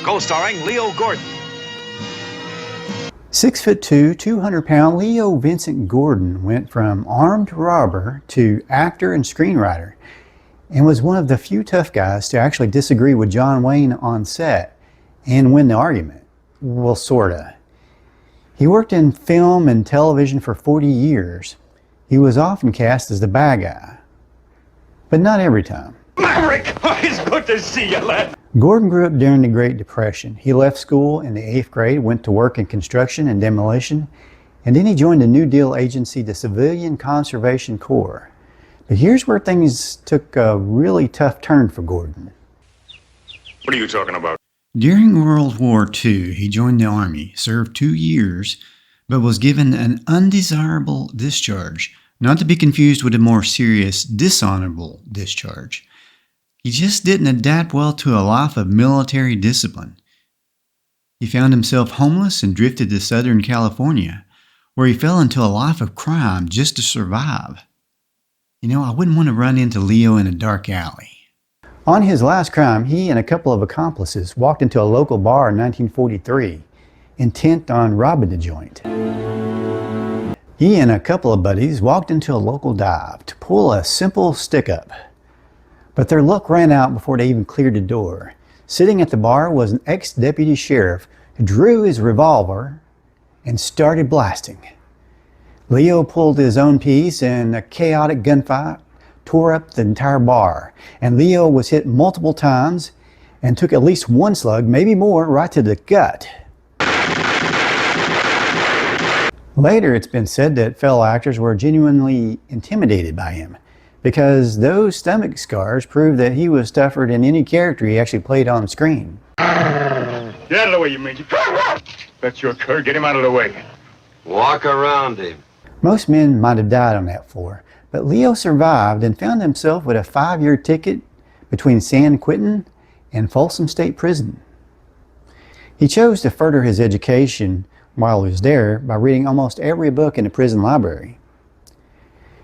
co-starring Leo Gordon. 6'2", 200-pound Leo Vincent Gordon went from armed robber to actor and screenwriter, and was one of the few tough guys to actually disagree with John Wayne on set and win the argument. Well, sorta. He worked in film and television for 40 years. He was often cast as the bad guy, but not every time. Maverick! Oh, it's good to see you, lad. Gordon grew up during the Great Depression. He left school in the 8th grade, went to work in construction and demolition, and then he joined the New Deal agency, the Civilian Conservation Corps. But here's where things took a really tough turn for Gordon. What are you talking about? During World War II, he joined the Army, served 2 years, but was given an undesirable discharge, not to be confused with a more serious, dishonorable discharge. He just didn't adapt well to a life of military discipline. He found himself homeless and drifted to Southern California, where he fell into a life of crime just to survive. You know, I wouldn't want to run into Leo in a dark alley. On his last crime, he and a couple of accomplices walked into a local bar in 1943, intent on robbing the joint. He and a couple of buddies walked into a local dive to pull a simple stick-up. But their luck ran out before they even cleared the door. Sitting at the bar was an ex-deputy sheriff who drew his revolver and started blasting. Leo pulled his own piece, and a chaotic gunfight tore up the entire bar. And Leo was hit multiple times and took at least one slug, maybe more, right to the gut. Later, it's been said that fellow actors were genuinely intimidated by him, because those stomach scars prove that he was tougher than any character he actually played on screen. Get out of the way, you midget. That's your cur. Get him out of the way. Walk around him. Most men might have died on that floor, but Leo survived and found himself with a 5-year ticket between San Quentin and Folsom State Prison. He chose to further his education while he was there by reading almost every book in the prison library.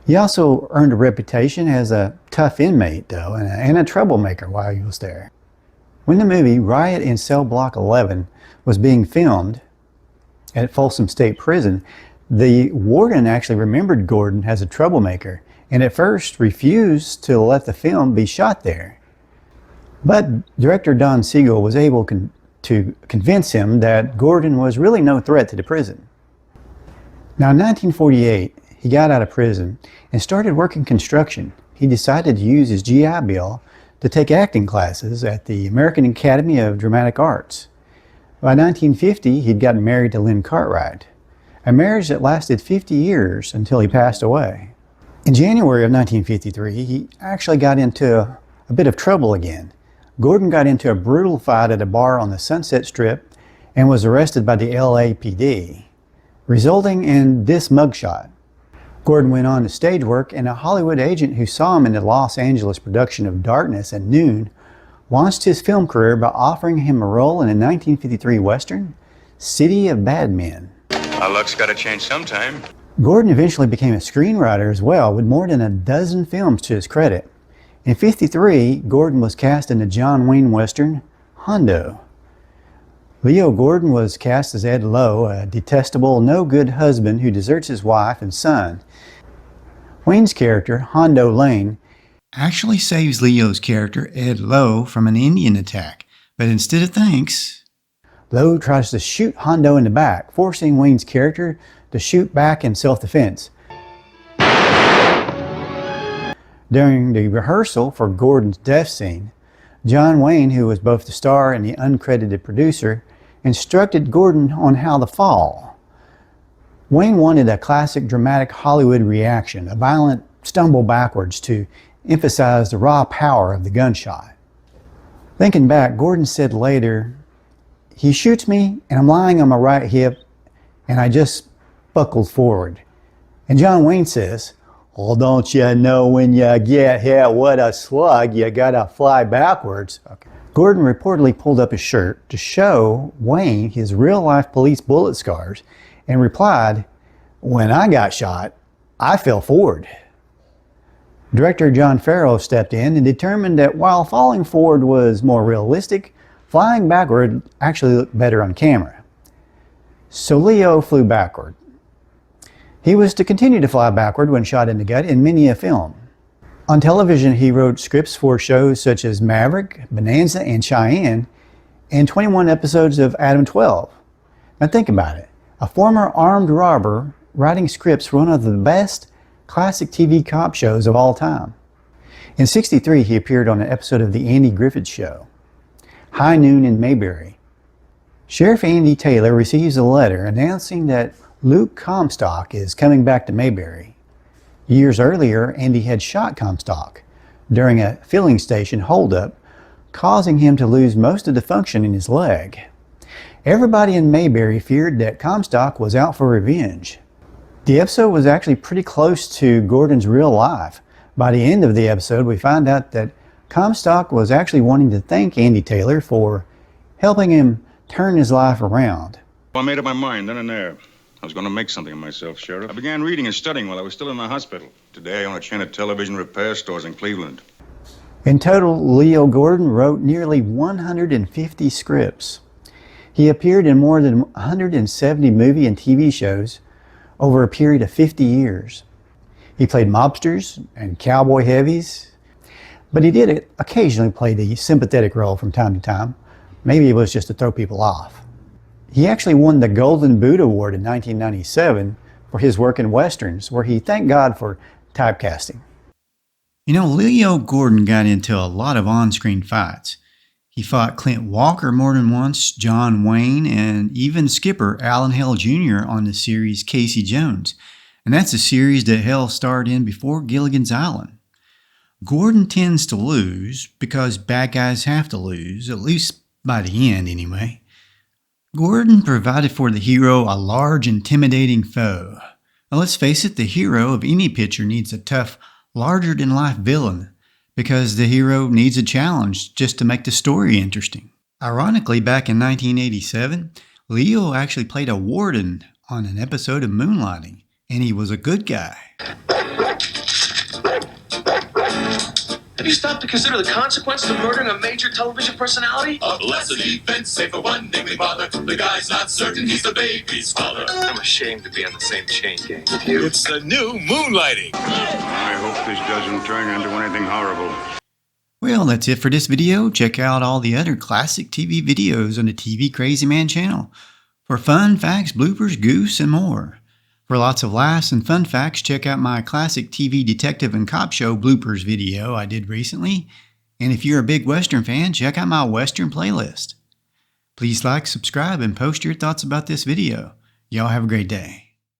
He also earned a reputation as a tough inmate, though, and a troublemaker while he was there. When the movie Riot in Cell Block 11 was being filmed at Folsom State Prison, the warden actually remembered Gordon as a troublemaker and at first refused to let the film be shot there. But director Don Siegel was able to convince him that Gordon was really no threat to the prison. Now, in 1948, he got out of prison and started working construction. He decided to use his GI Bill to take acting classes at the American Academy of Dramatic Arts. By 1950, he'd gotten married to Lynn Cartwright, a marriage that lasted 50 years until he passed away. In January of 1953, he actually got into a bit of trouble again. Gordon got into a brutal fight at a bar on the Sunset Strip and was arrested by the LAPD, resulting in this mugshot. Gordon went on to stage work, and a Hollywood agent who saw him in the Los Angeles production of Darkness at Noon launched his film career by offering him a role in the 1953 Western, City of Bad Men. Our luck's got to change sometime. Gordon eventually became a screenwriter as well, with more than a dozen films to his credit. In '53, Gordon was cast in the John Wayne Western, Hondo. Leo Gordon was cast as Ed Lowe, a detestable, no-good husband who deserts his wife and son. Wayne's character, Hondo Lane, actually saves Leo's character, Ed Lowe, from an Indian attack, but instead of thanks, Lowe tries to shoot Hondo in the back, forcing Wayne's character to shoot back in self-defense. During the rehearsal for Gordon's death scene, John Wayne, who was both the star and the uncredited producer, instructed Gordon on how to fall. Wayne wanted a classic dramatic Hollywood reaction, a violent stumble backwards to emphasize the raw power of the gunshot. Thinking back, Gordon said later, "He shoots me and I'm lying on my right hip and I just buckled forward." And John Wayne says, "Well, don't you know when you get hit with a slug, you gotta fly backwards?" Okay. Gordon reportedly pulled up his shirt to show Wayne his real-life police bullet scars and replied, "When I got shot, I fell forward." Director John Farrow stepped in and determined that while falling forward was more realistic, Flying backward actually looked better on camera. So Leo flew backward. He was to continue to fly backward when shot in the gut in many a film. On television, he wrote scripts for shows such as Maverick, Bonanza, and Cheyenne, and 21 episodes of Adam 12. Now think about it. A former armed robber writing scripts for one of the best classic TV cop shows of all time. In '63, he appeared on an episode of The Andy Griffith Show, High Noon in Mayberry. Sheriff Andy Taylor receives a letter announcing that Luke Comstock is coming back to Mayberry. Years earlier, Andy had shot Comstock during a filling station holdup, causing him to lose most of the function in his leg. Everybody in Mayberry feared that Comstock was out for revenge. The episode was actually pretty close to Gordon's real life. By the end of the episode, we find out that Comstock was actually wanting to thank Andy Taylor for helping him turn his life around. I made up my mind then and there. I was going to make something of myself, Sheriff. I began reading and studying while I was still in the hospital. Today, I own a chain of television repair stores in Cleveland. In total, Leo Gordon wrote nearly 150 scripts. He appeared in more than 170 movie and TV shows over a period of 50 years. He played mobsters and cowboy heavies, but he did occasionally play the sympathetic role from time to time. Maybe it was just to throw people off. He actually won the Golden Boot Award in 1997 for his work in westerns, where he thanked God for typecasting. You know, Leo Gordon got into a lot of on-screen fights. He fought Clint Walker more than once, John Wayne, and even skipper Alan Hale Jr. on the series Casey Jones. And that's a series that Hale starred in before Gilligan's Island. Gordon tends to lose because bad guys have to lose, at least by the end anyway. Gordon provided for the hero a large, intimidating foe. Now, let's face it, the hero of any picture needs a tough, larger-than-life villain because the hero needs a challenge just to make the story interesting. Ironically, back in 1987, Leo actually played a warden on an episode of Moonlighting, and he was a good guy. Have you stopped to consider the consequences of murdering a major television personality? A blessed event, say for one namely bother. The guy's not certain he's the baby's father. I'm ashamed to be on the same chain gang with you. It's the new Moonlighting. I hope this doesn't turn into anything horrible. Well, that's it for this video. Check out all the other classic TV videos on the TV Crazy Man channel for fun, facts, bloopers, goofs, and more. For lots of laughs and fun facts, check out my classic TV detective and cop show bloopers video I did recently. And if you're a big Western fan, check out my Western playlist. Please like, subscribe, and post your thoughts about this video. Y'all have a great day.